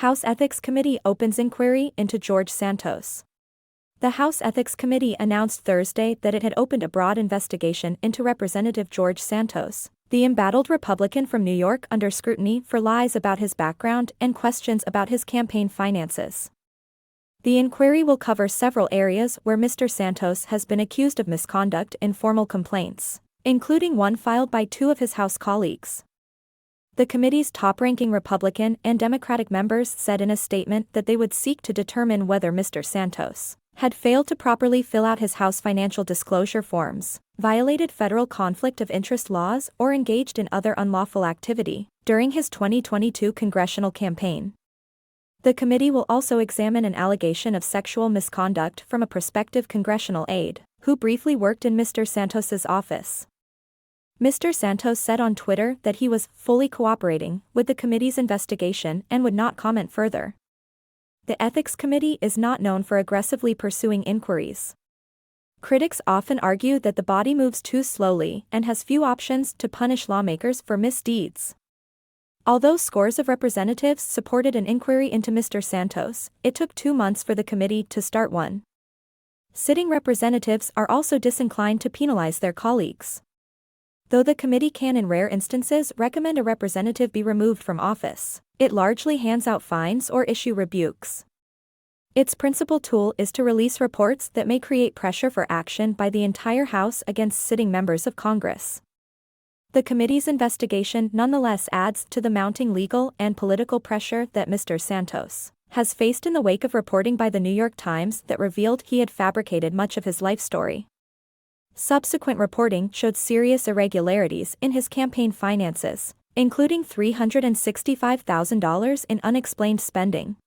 House Ethics Committee opens inquiry into George Santos. The House Ethics Committee announced Thursday that it had opened a broad investigation into Representative George Santos, the embattled Republican from New York, under scrutiny for lies about his background and questions about his campaign finances. The inquiry will cover several areas where Mr. Santos has been accused of misconduct in formal complaints, including one filed by two of his House colleagues. The committee's top-ranking Republican and Democratic members said in a statement that they would seek to determine whether Mr. Santos had failed to properly fill out his House financial disclosure forms, violated federal conflict of interest laws, or engaged in other unlawful activity during his 2022 congressional campaign. The committee will also examine an allegation of sexual misconduct from a prospective congressional aide, who briefly worked in Mr. Santos's office. Mr. Santos said on Twitter that he was fully cooperating with the committee's investigation and would not comment further. The Ethics Committee is not known for aggressively pursuing inquiries. Critics often argue that the body moves too slowly and has few options to punish lawmakers for misdeeds. Although scores of representatives supported an inquiry into Mr. Santos, it took 2 months for the committee to start one. Sitting representatives are also disinclined to penalize their colleagues. Though the committee can in rare instances recommend a representative be removed from office, it largely hands out fines or issue rebukes. Its principal tool is to release reports that may create pressure for action by the entire House against sitting members of Congress. The committee's investigation nonetheless adds to the mounting legal and political pressure that Mr. Santos has faced in the wake of reporting by the New York Times that revealed he had fabricated much of his life story. Subsequent reporting showed serious irregularities in his campaign finances, including $365,000 in unexplained spending.